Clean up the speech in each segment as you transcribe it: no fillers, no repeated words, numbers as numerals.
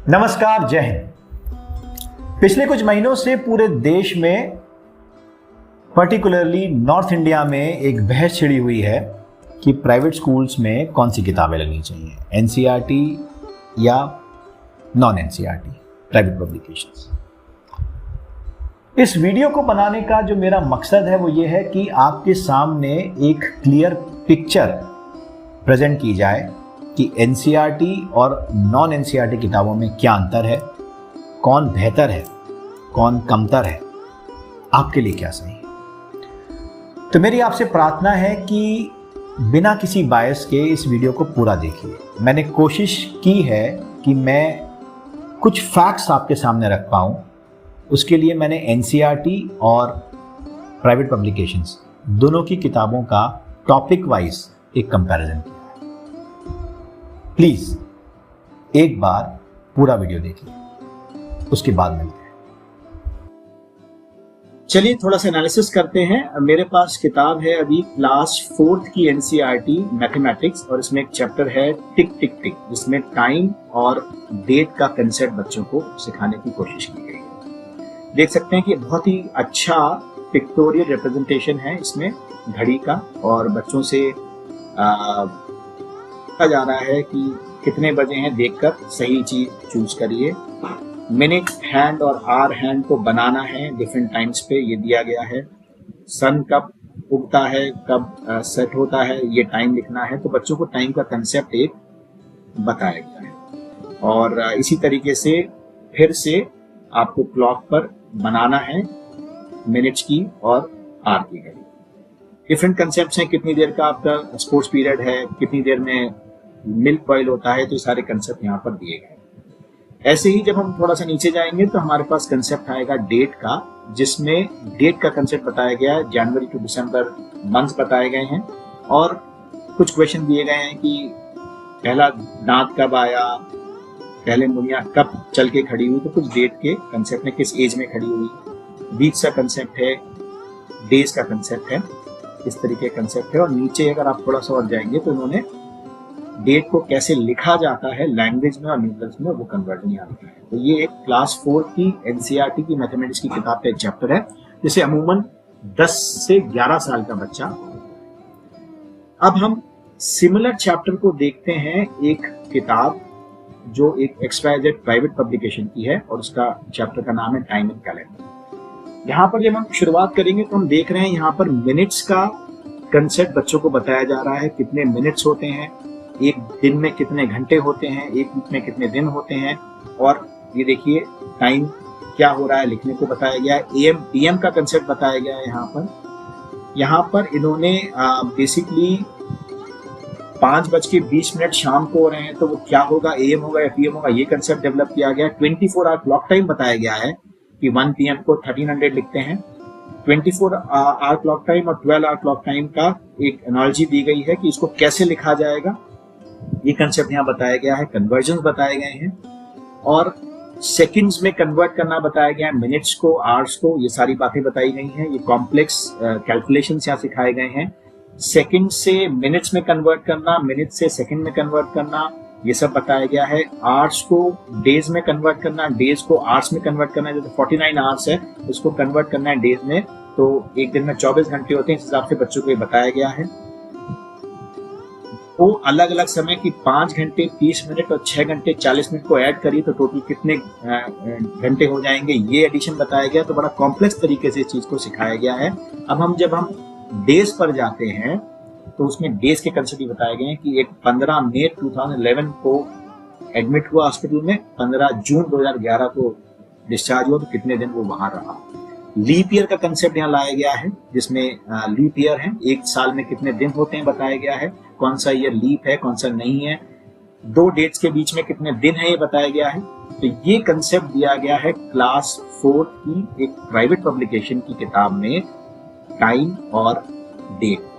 नमस्कार, जय हिंद। पिछले कुछ महीनों से पूरे देश में, पर्टिकुलरली नॉर्थ इंडिया में एक बहस छिड़ी हुई है कि प्राइवेट स्कूल्स में कौन सी किताबें लगनी चाहिए, एनसीईआरटी या नॉन एनसीईआरटी प्राइवेट पब्लिकेशंस। इस वीडियो को बनाने का जो मेरा मकसद है वो ये है कि आपके सामने एक क्लियर पिक्चर प्रेजेंट की जाए कि एनसीईआरटी और नॉन एनसीईआरटी किताबों में क्या अंतर है, कौन बेहतर है, कौन कमतर है, आपके लिए क्या सही है। तो मेरी आपसे प्रार्थना है कि बिना किसी बायस के इस वीडियो को पूरा देखिए। मैंने कोशिश की है कि मैं कुछ फैक्ट्स आपके सामने रख पाऊँ। उसके लिए मैंने एनसीईआरटी और प्राइवेट पब्लिकेशंस दोनों की किताबों का टॉपिक वाइज एक कंपैरिजन किया। प्लीज एक बार पूरा वीडियो देखिए, उसके बाद मिलते हैं। चलिए थोड़ा सा एनालिसिस करते हैं। मेरे पास किताब है अभी क्लास 4th की एनसीईआरटी मैथमेटिक्स, और इसमें एक चैप्टर है टिक टिक टिक, जिसमें टाइम और डेट का कंसेप्ट बच्चों को सिखाने की कोशिश की गई है। देख सकते हैं कि बहुत ही अच्छा पिक्टोरियल रिप्रेजेंटेशन है इसमें घड़ी का, और बच्चों से कहा जा रहा है कि कितने बजे हैं देखकर सही चीज चूज करिए। मिनट हैंड और आवर हैंड को बनाना है डिफरेंट टाइम्स पे, ये दिया गया है। सन कब उगता है, कब सेट होता है, ये टाइम लिखना है। तो बच्चों को टाइम का कंसेप्ट एक बताया गया है, और इसी तरीके से फिर से आपको क्लॉक पर बनाना है मिनट्स की और आवर की घड़ी। डिफरेंट कंसेप्ट्स हैं, कितनी देर का आपका स्पोर्ट्स पीरियड है, कितनी देर में मिल्क बॉयल होता है, तो ये सारे कंसेप्ट यहाँ पर दिए गए। ऐसे ही जब हम थोड़ा सा नीचे जाएंगे तो हमारे पास कंसेप्ट आएगा डेट का, जिसमें डेट का कंसेप्ट बताया गया है। जनवरी टू दिसंबर मंथ्स बताए गए हैं, और कुछ क्वेश्चन दिए गए हैं कि पहला दांत कब आया, पहले मुनिया कब चल के खड़ी हुई, तो कुछ डेट के कंसेप्ट में किस एज में खड़ी हुई। वीक्स का कंसेप्ट है, डेज का कंसेप्ट है, इस तरीके का कंसेप्ट है। और नीचे अगर आप थोड़ा सा और जाएंगे तो उन्होंने डेट को कैसे लिखा जाता है लैंग्वेज में और न्यूमरल्स में, वो कन्वर्जन यहाँ लिखा है। तो ये एक क्लास 4 की एनसीईआरटी की मैथमेटिक्स की किताब का एक चैप्टर है, जिसे अमूमन 10 से 11 साल का बच्चा। अब हम सिमिलर चैप्टर को देखते हैं, एक किताब जो एक XYZ प्राइवेट पब्लिकेशन की है, और उसका चैप्टर का नाम है टाइम एंड कैलेंडर। यहाँ पर जब हम शुरुआत करेंगे तो हम देख रहे हैं यहाँ पर मिनट्स का कंसेप्ट बच्चों को बताया जा रहा है। कितने मिनट्स होते हैं, एक दिन में कितने घंटे होते हैं, एक वीक में कितने दिन होते हैं, और ये देखिए टाइम क्या हो रहा है लिखने को बताया गया है। AM PM का कंसेप्ट बताया गया है। यहाँ पर इन्होंने बेसिकली 5:20 शाम को हो रहे हैं, तो वो क्या होगा, AM होगा या PM होगा, ये कंसेप्ट डेवलप किया गया। 24 आवर क्लॉक टाइम बताया गया है कि 1 PM को 1300 लिखते हैं। 24 आवर क्लॉक टाइम और 12 आवर क्लॉक टाइम का एक एनालॉजी दी गई है कि इसको कैसे लिखा जाएगा, ये कंसेप्ट यहाँ बताया गया है। कन्वर्जन बताए गए हैं, और सेकंड्स में कन्वर्ट करना बताया गया है, मिनट्स को, आवर्स को, ये सारी बातें बताई गई हैं। ये कॉम्प्लेक्स कैलकुलेशंस यहाँ सिखाए गए हैं। सेकंड से मिनट्स में कन्वर्ट करना, मिनट से सेकंड में कन्वर्ट करना, ये सब बताया गया है। आवर्स को डेज में कन्वर्ट करना, डेज को आवर्स में कन्वर्ट करना, जैसे 49 आवर्स है उसको कन्वर्ट करना है डेज में, तो एक दिन में 24 घंटे होते हैं, इस हिसाब से बच्चों को ये बताया गया है। वो अलग अलग समय की 5 घंटे 30 मिनट और 6 घंटे 40 मिनट को ऐड करिए तो टोटल कितने घंटे हो जाएंगे, ये एडिशन बताया गया। तो बड़ा कॉम्प्लेक्स तरीके से इस चीज को सिखाया गया है। अब जब हम डेज पर जाते हैं तो उसमें डेज के कंसेप्ट भी बताए गए हैं कि एक 15 मई 2011 को एडमिट हुआ हॉस्पिटल में, 15 जून 2011 को डिस्चार्ज हुआ, तो कितने दिन वो वहां रहा। लीप ईयर का कंसेप्ट यहाँ लाया गया है, जिसमें लीप ईयर है, एक साल में कितने दिन होते हैं बताया गया है, कौन सा ईयर लीप है कौन सा नहीं है, 2 डेट्स के बीच में कितने दिन है ये बताया गया है। तो ये कंसेप्ट दिया गया है क्लास 4 की एक प्राइवेट पब्लिकेशन की किताब में, टाइम और डेट।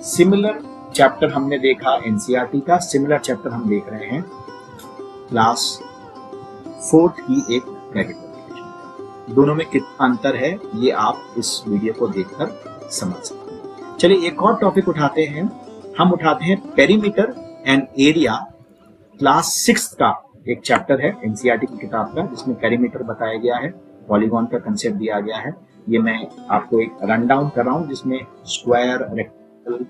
सिमिलर चैप्टर हमने देखा एनसीईआरटी का, सिमिलर चैप्टर हम देख रहे हैं क्लास 4 की एक प्राइवेट पब्लिकेशन। दोनों में कितना अंतर है ये आप इस वीडियो को देखकर समझ सकते हैं। चलिए एक और टॉपिक उठाते हैं, हम उठाते हैं पेरीमीटर एंड एरिया, क्लास 6 का एक चैप्टर है एनसीईआरटी की किताब का जिसमें पेरीमीटर बताया गया है, पॉलीगॉन का कंसेप्ट दिया गया है। ये मैं आपको एक रन डाउन कर रहा हूँ जिसमें स्क्वायर, रेक्टेंगल,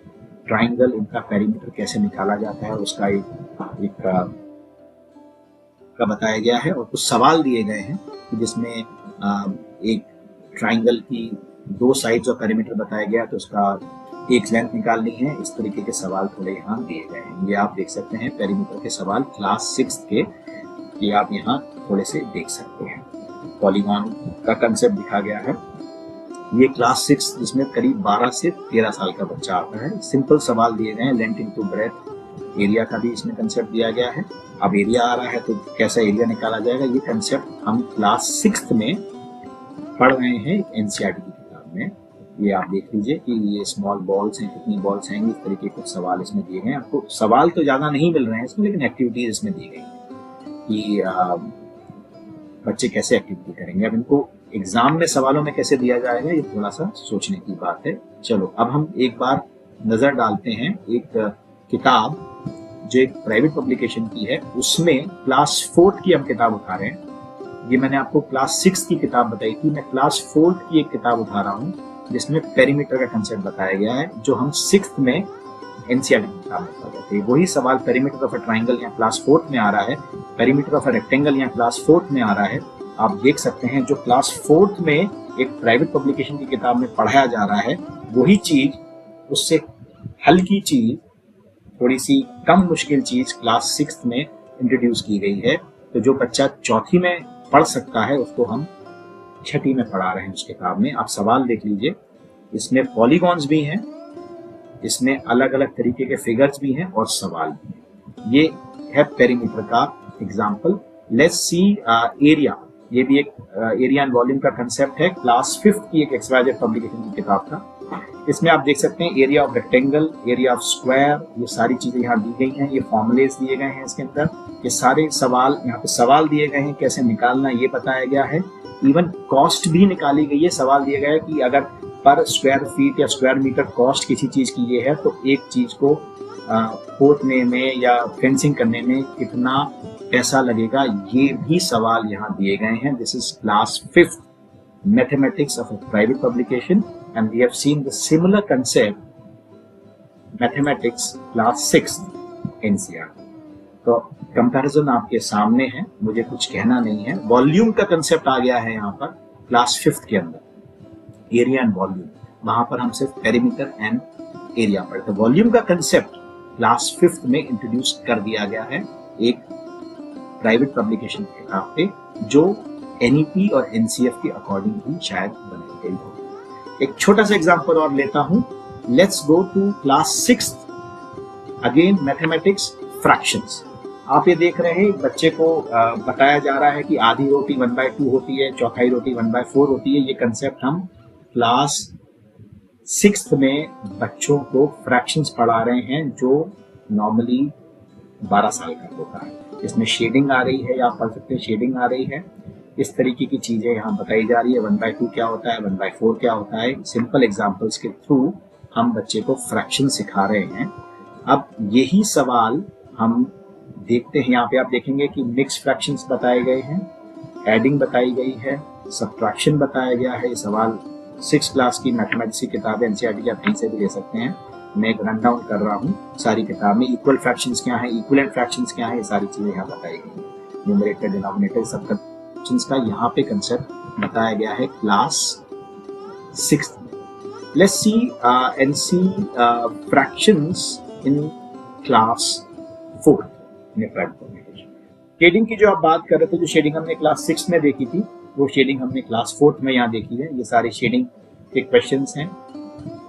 ट्राइंगल, इनका पेरीमीटर कैसे निकाला जाता है उसका एक का बताया गया है। और कुछ सवाल दिए गए हैं जिसमें एक ट्राइंगल की 2 साइड्स और पेरीमीटर बताया गया है तो उसका एक लेंथ निकालनी है। इस तरीके के सवाल थोड़े यहाँ दिए गए हैं। ये आप देख सकते हैं पेरीमीटर के सवाल क्लास 6 के, ये आप यहाँ थोड़े से देख सकते हैं। पॉलीगॉन का कंसेप्ट दिखा गया है। ये क्लास 6 जिसमें करीब 12 से 13 साल का बच्चा आता है। सिंपल सवाल दिए गए हैं, लेंथ इनटू ब्रेथ, एरिया का भी इसमें कंसेप्ट दिया गया है। अब एरिया आ रहा है तो कैसा एरिया निकाला जाएगा, ये कंसेप्ट हम क्लास 6 में पढ़ रहे हैं एनसीईआरटी की किताब में। ये आप देख लीजिए कि ये स्मॉल बॉल्स हैं, कितनी बॉल्स हैं, इस तरीके के सवाल इसमें दिए गए हैं। आपको सवाल तो ज़्यादा नहीं मिल रहे हैं इसमें, लेकिन एक्टिविटीज इसमें दी गई है कि बच्चे कैसे एक्टिविटी करेंगे। अब इनको एग्जाम में सवालों में कैसे दिया जाएगा ये थोड़ा सा सोचने की बात है। चलो अब हम एक बार नजर डालते हैं एक किताब जो एक प्राइवेट पब्लिकेशन की है, उसमें क्लास 4 की हम किताब उठा रहे हैं। ये मैंने आपको क्लास 6 की किताब बताई थी, मैं क्लास 4 की एक किताब उठा रहा हूँ जिसमें पेरीमीटर का कंसेप्ट बताया गया है, जो हम 6th में एनसीईआरटी की किताब में पढ़ रहे थे। वही सवाल पेरीमीटर ऑफ अ ट्राइंगल यहाँ क्लास 4 में आ रहा है, पेरीमीटर ऑफ अ रेक्टेंगल यहाँ क्लास 4 में आ रहा है। आप देख सकते हैं जो क्लास 4 में एक प्राइवेट पब्लिकेशन की किताब में पढ़ाया जा रहा है, वही चीज, उससे हल्की चीज, थोड़ी सी कम मुश्किल चीज क्लास 6 में इंट्रोड्यूस की गई है। तो जो बच्चा 4th में पढ़ सकता है उसको हम 6th में पढ़ा रहे हैं उस किताब में। आप सवाल देख लीजिए, इसमें पॉलीगॉन्स भी हैं, इसमें अलग अलग तरीके के फिगर्स भी हैं और सवाल भी हैं। ये है पेरीमीटर का एग्जाम्पल। Let's see area. ये भी एक एरिया एंड वॉल्यूम का कंसेप्ट है, क्लास 5 की एक XYZ पब्लिकेशन की किताब था। इसमें आप देख सकते हैं area of rectangle, area of square, ये सारी चीजें यहाँ दी गई हैं। ये फॉर्मुलेस दिए गए हैं इसके अंदर, ये सारे सवाल यहाँ पे सवाल दिए गए हैं, कैसे निकालना ये बताया गया है। इवन कॉस्ट भी निकाली गई है। सवाल दिया गया है कि अगर पर स्क्वायर फीट या स्क्वायर मीटर कॉस्ट किसी चीज की ये है तो एक चीज को पोतने में या फेंसिंग करने में कितना पैसा लगेगा, ये भी सवाल यहाँ दिए गए हैं। This is class 5 mathematics of a private publication and we have seen the similar concept mathematics class 6 NCERT. तो कंपैरिजन आपके सामने है, मुझे कुछ कहना नहीं है। वॉल्यूम का कंसेप्ट आ गया है यहाँ पर क्लास 5 के अंदर, एरिया एंड वॉल्यूम। वहां पर हम सिर्फ पेरीमीटर एंड एरिया पढ़ते। वॉल्यूम का कंसेप्ट क्लास 5 में इंट्रोड्यूस कर दिया गया है एक प्राइवेट पब्लिकेशन की किताब पे, जो NEP और NCF के अकॉर्डिंग भी शायद बनाई गई हो। एक छोटा सा एग्जांपल और लेता हूं। Let's go to class 6 again, mathematics, fractions. आप ये देख रहे हैं बच्चे को बताया जा रहा है कि आधी रोटी 1/2 होती है, चौथाई रोटी 1/4 होती है। ये कंसेप्ट हम क्लास 6 में बच्चों को फ्रैक्शंस पढ़ा रहे हैं, जो नॉर्मली 12 साल का होता है। इसमें शेडिंग आ रही है, आप पढ़ सकते हैं, शेडिंग आ रही है। इस तरीके की चीजें यहाँ बताई जा रही है। 1/2 क्या होता है, 1/4 क्या होता है। सिंपल एग्जाम्पल्स के थ्रू हम बच्चे को फ्रैक्शन सिखा रहे हैं। अब यही सवाल हम देखते हैं, यहाँ पे आप देखेंगे कि मिक्स फ्रैक्शंस बताए गए हैं, एडिंग बताई गई है, सब्ट्रैक्शन बताया गया है। ये सवाल 6 क्लास की मैथमेटिक्स की किताब है, एनसीईआरटी की, आप कहीं से भी ले सकते हैं। मैं एक रन डाउन कर रहा हूँ सारी किताब में। इक्वल फ्रैक्शंस क्या है, इक्विवेलेंट फ्रैक्शंस क्या है, ये सारी चीजें यहाँ बताई गई हैं। न्यूमरेटर, डिनोमिनेटर, सब फ्रैक्शंस का यहाँ पे कंसेप्ट बताया गया है क्लास 6 में। Let's see and see fractions in class 4 में प्राइवेट पब्लिकेशन। शेडिंग की जो आप बात कर रहे थे, जो शेडिंग हमने क्लास 6 में देखी थी, वो शेडिंग हमने क्लास 4 में यहाँ देखी है। ये सारे शेडिंग के क्वेश्चंस हैं,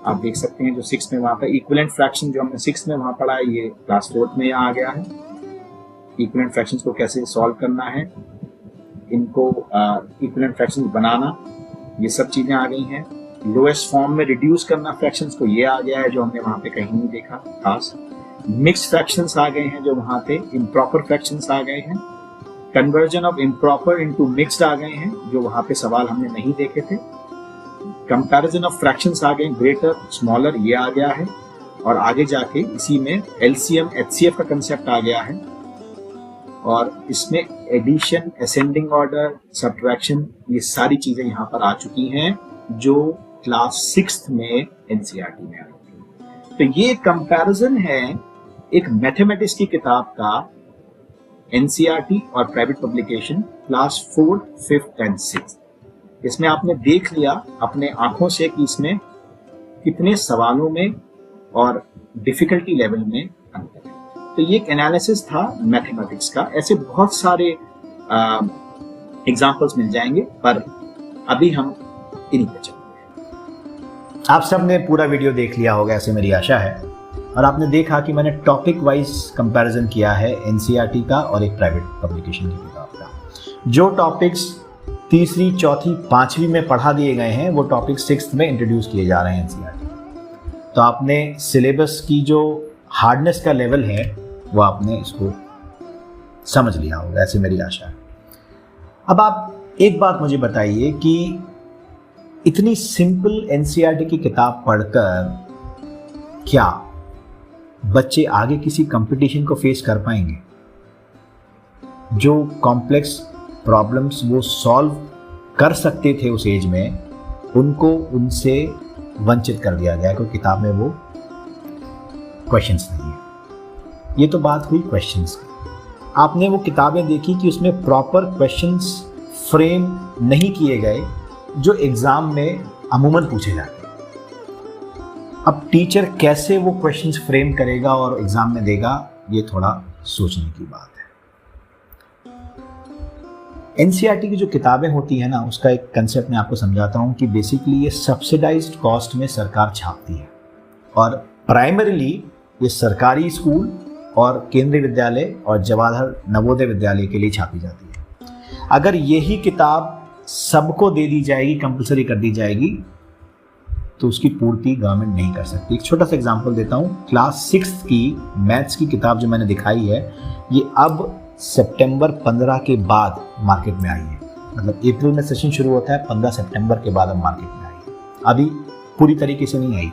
आप देख सकते हैं। जो 6 में वहां पर इक्विवेलेंट फ्रैक्शन जो हमने 6 में वहां पढ़ा है, ये क्लास 4 में यहाँ आ गया है। इक्विवेलेंट फ्रैक्शंस को कैसे सॉल्व करना है, इनको इक्विवेलेंट फ्रैक्शंस बनाना, ये सब चीजें आ गई हैं। लोएस्ट फॉर्म में रिड्यूस करना फ्रैक्शंस को, ये आ गया है, जो हमने वहां पे कहीं नहीं देखा खास। मिक्स फ्रैक्शंस आ गए हैं जो वहां थे, इम्प्रॉपर फ्रैक्शंस आ गए हैं, conversion of improper into mixed आ गए हैं, जो वहां पे सवाल हमने नहीं देखे थे। कंपैरिजन ऑफ फ्रैक्शंस आ गए, ग्रेटर, स्मॉलर, ये आ गया है। और आगे जाके इसी में LCM HCF का कंसेप्ट आ गया है। और इसमें एडिशन, असेंडिंग ऑर्डर, सब्ट्रैक्शन, ये सारी चीजें यहाँ पर आ चुकी हैं जो क्लास 6th में एनसीईआरटी में आई थी। तो ये कंपैरिजन है एक मैथमेटिक्स की किताब का एनसीईआरटी और private publication class 4th, 5th and 6th। इसमें आपने देख लिया अपने आंखों से कि इसमें कितने सवालों में और डिफिकल्टी लेवल में अंतर है। तो ये एक एनालिसिस था मैथमेटिक्स का। ऐसे बहुत सारे एग्जांपल्स मिल जाएंगे, पर अभी हम इन्हीं पे चलेंगे। आप सब ने पूरा वीडियो देख लिया होगा ऐसे मेरी आशा है, और आपने देखा कि मैंने टॉपिक वाइज कंपैरिजन किया है एनसीईआरटी का और एक प्राइवेट पब्लिकेशन की किताब का। जो टॉपिक्स तीसरी, चौथी, 5वीं में पढ़ा दिए गए हैं वो टॉपिक 6th में इंट्रोड्यूस किए जा रहे हैं एनसीईआरटी। तो आपने सिलेबस की जो हार्डनेस का लेवल है वो आपने इसको समझ लिया होगा, ऐसे मेरी आशा है। अब आप एक बात मुझे बताइए कि इतनी सिंपल एनसीईआरटी की किताब पढ़कर क्या बच्चे आगे किसी कंपटीशन को फेस कर पाएंगे? जो कॉम्प्लेक्स प्रॉब्लम्स वो सॉल्व कर सकते थे उस एज में, उनको उनसे वंचित कर दिया गया क्योंकि किताब में वो क्वेश्चंस नहीं है। ये तो बात हुई क्वेश्चंस की। आपने वो किताबें देखी कि उसमें प्रॉपर क्वेश्चंस फ्रेम नहीं किए गए जो एग्जाम में अमूमन पूछे जाते हैं। अब टीचर कैसे वो क्वेश्चंस फ्रेम करेगा और एग्जाम में देगा, ये थोड़ा सोचने की बात है। एनसीईआरटी की जो किताबें होती है ना, उसका एक कंसेप्ट मैं आपको समझाता हूँ कि बेसिकली ये सब्सिडाइज्ड कॉस्ट में सरकार छापती है और प्राइमरीली ये सरकारी स्कूल और केंद्रीय विद्यालय और जवाहर नवोदय विद्यालय के लिए छापी जाती है। अगर यही किताब सबको दे दी जाएगी, कंपलसरी कर दी जाएगी, तो उसकी पूर्ति गवर्नमेंट नहीं कर सकती। एक छोटा सा एग्जांपल देता हूँ। क्लास 6th की मैथ्स की किताब जो मैंने दिखाई है, ये अब सितंबर 15 के बाद मार्केट में आई है। मतलब अप्रैल में सेशन शुरू होता है, 15 सितंबर के बाद अब मार्केट में आई है। अभी पूरी तरीके से नहीं आई।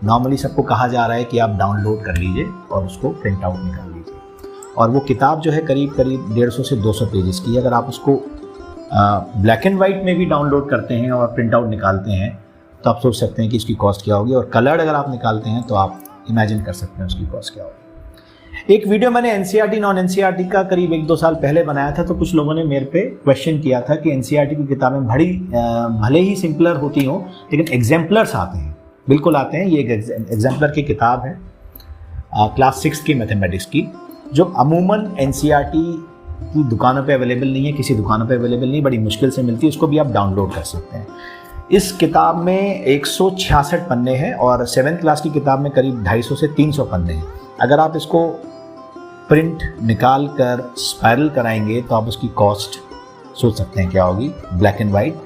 नॉर्मली सबको कहा जा रहा है कि आप डाउनलोड कर लीजिए और उसको प्रिंट आउट निकाल लीजिए। और वो किताब जो है करीब 150 से 200 पेजेस की है। अगर आप उसको ब्लैक एंड वाइट में भी डाउनलोड करते हैं और प्रिंट आउट निकालते हैं तो आप सोच सकते हैं कि इसकी कॉस्ट क्या होगी, और कलर्ड अगर आप निकालते हैं तो आप इमेजिन कर सकते हैं उसकी कॉस्ट क्या होगी। एक वीडियो मैंने एनसीईआरटी नॉन एनसीईआरटी का करीब 1-2 साल पहले बनाया था, तो कुछ लोगों ने मेरे पे क्वेश्चन किया था कि एनसीईआरटी की किताबें भले ही सिंपलर होती हों लेकिन एग्जाम्पलर्स आते हैं, बिल्कुल आते हैं। ये एक एग्जाम्पलर की किताब है क्लास 6 की मैथमेटिक्स की, जो अमूमन एनसीईआरटी की दुकानों पे अवेलेबल नहीं है, किसी दुकानों पे अवेलेबल नहीं, बड़ी मुश्किल से मिलती है। उसको भी आप डाउनलोड कर सकते हैं। इस किताब में 166 पन्ने हैं और 7th क्लास की किताब में करीब 250 से 300 पन्ने हैं। अगर आप इसको प्रिंट निकाल कर स्पायरल कराएंगे तो आप उसकी कॉस्ट सोच सकते हैं क्या होगी, ब्लैक एंड वाइट,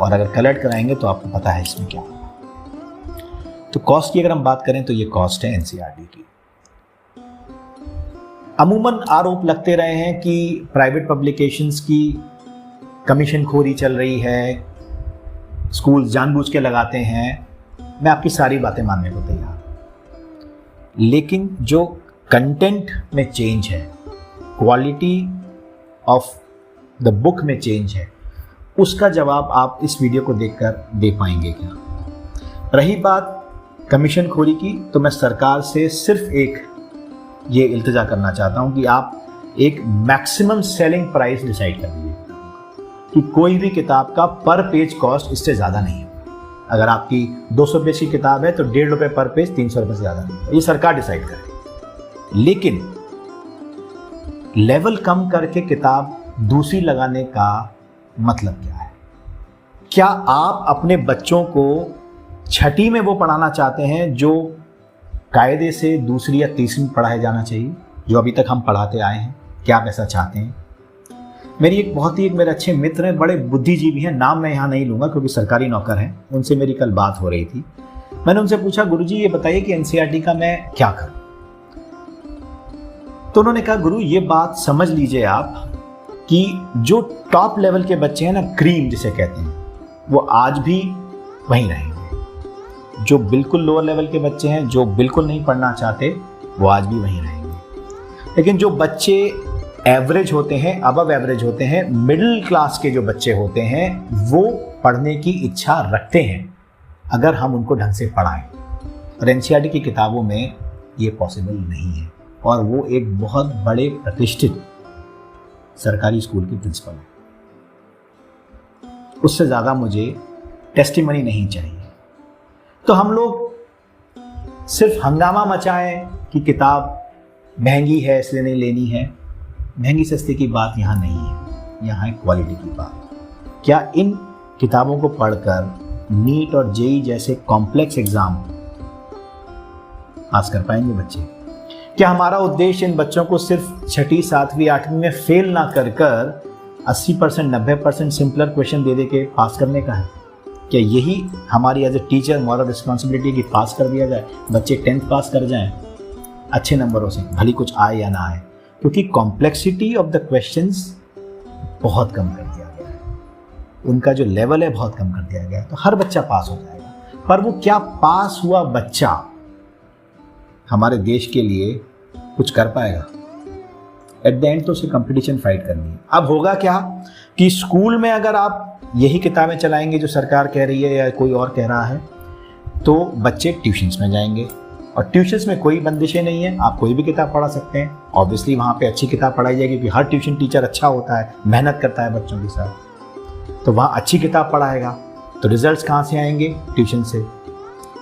और अगर कलर्ड कराएंगे तो आपको पता है इसमें क्या होगा। तो कॉस्ट की अगर हम बात करें तो ये कॉस्ट है एनसीईआरटी की। अमूमन आरोप लगते रहे हैं कि प्राइवेट पब्लिकेशंस की कमीशनखोरी चल रही है, स्कूल जानबूझ के लगाते हैं। मैं आपकी सारी बातें मानने को तैयार हूं, लेकिन जो कंटेंट में चेंज है, क्वालिटी ऑफ द बुक में चेंज है, उसका जवाब आप इस वीडियो को देखकर दे पाएंगे क्या? रही बात कमीशनखोरी की, तो मैं सरकार से सिर्फ एक ये इल्तिजा करना चाहता हूं कि आप एक मैक्सिमम सेलिंग प्राइस डिसाइड कर दीजिए कि कोई भी किताब का पर पेज कॉस्ट इससे ज़्यादा नहीं है। अगर आपकी 200 पेज की किताब है तो 1.5 रुपये पर पेज, 300 रुपये से ज़्यादा नहीं है। ये सरकार डिसाइड करे। लेकिन लेवल कम करके किताब दूसरी लगाने का मतलब क्या है? क्या आप अपने बच्चों को 6ठी में वो पढ़ाना चाहते हैं जो कायदे से दूसरी या तीसरी में पढ़ाया जाना चाहिए, जो अभी तक हम पढ़ाते आए हैं? क्या आप ऐसा चाहते हैं? मेरी एक मेरे अच्छे मित्र हैं, बड़े बुद्धिजीवी हैं, नाम मैं यहाँ नहीं लूँगा क्योंकि सरकारी नौकर हैं, उनसे मेरी कल बात हो रही थी। मैंने उनसे पूछा, गुरुजी ये बताइए कि एनसीईआरटी का मैं क्या करूँ? तो उन्होंने कहा, गुरु ये बात समझ लीजिए आप कि जो टॉप लेवल के बच्चे हैं ना, क्रीम जिसे कहते हैं, वो आज भी वहीं रहेंगे। जो बिल्कुल लोअर लेवल के बच्चे हैं, जो बिल्कुल नहीं पढ़ना चाहते, वो आज भी वहीं रहेंगे। लेकिन जो बच्चे एवरेज होते हैं, अबव एवरेज होते हैं, मिडिल क्लास के जो बच्चे होते हैं वो पढ़ने की इच्छा रखते हैं अगर हम उनको ढंग से पढ़ाएं। और एनसीईआरटी की किताबों में ये पॉसिबल नहीं है। और वो एक बहुत बड़े प्रतिष्ठित सरकारी स्कूल की प्रिंसिपल है, उससे ज़्यादा मुझे टेस्टिमनी नहीं चाहिए। तो हम लोग सिर्फ हंगामा मचाएं कि किताब महंगी है इसलिए नहीं लेनी है। महंगी सस्ती की बात यहाँ नहीं है, यहाँ है क्वालिटी की बात। क्या इन किताबों को पढ़कर नीट और जेईई जैसे कॉम्प्लेक्स एग्जाम पास कर पाएंगे बच्चे? क्या हमारा उद्देश्य इन बच्चों को सिर्फ छठी, सातवीं, आठवीं में फेल ना कर 80%, 90% सिंपलर क्वेश्चन दे दे के पास करने का है? क्या यही हमारी as a teacher moral responsibility की पास कर दिया जाए, बच्चे 10th पास कर जाएं अच्छे नंबरों से, भले कुछ आए या ना आए? क्योंकि कॉम्प्लेक्सिटी ऑफ द क्वेश्चंस बहुत कम कर दिया गया है, उनका जो लेवल है बहुत कम कर दिया गया है। तो हर बच्चा पास हो जाएगा, पर वो क्या पास हुआ बच्चा हमारे देश के लिए कुछ कर पाएगा? एट द एंड तो उसे कंपटीशन फाइट करनी है। अब होगा क्या कि स्कूल में अगर आप यही किताबें चलाएंगे जो सरकार कह रही है या कोई और कह रहा है, तो बच्चे ट्यूशन्स में जाएंगे, और ट्यूशन्स में कोई बंदिशें नहीं है, आप कोई भी किताब पढ़ा सकते हैं। ऑब्वियसली वहाँ पे अच्छी किताब पढ़ाई जाएगी क्योंकि हर ट्यूशन टीचर अच्छा होता है, मेहनत करता है बच्चों के साथ, तो वहाँ अच्छी किताब पढ़ाएगा। तो रिजल्ट्स कहाँ से आएंगे? ट्यूशन से।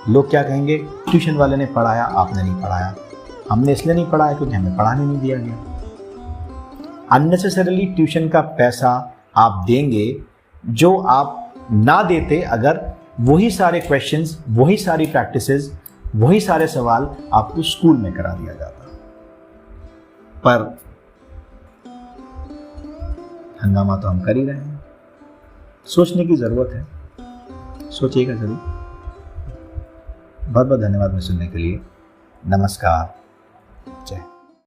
लोग क्या कहेंगे? ट्यूशन वाले ने पढ़ाया, आपने नहीं पढ़ाया। हमने इसलिए नहीं पढ़ाया क्योंकि हमें पढ़ाने नहीं दिया गया। अननेसेसरीली ट्यूशन का पैसा आप देंगे जो आप ना देते अगर वही सारे क्वेश्चंस, वही सारी प्रैक्टिसेस, वही सारे सवाल आपको स्कूल में करा दिया जाता। पर हंगामा तो हम कर ही रहे हैं। सोचने की जरूरत है, सोचिएगा जरूर। बहुत बहुत धन्यवाद मुझे सुनने के लिए। नमस्कार, जय।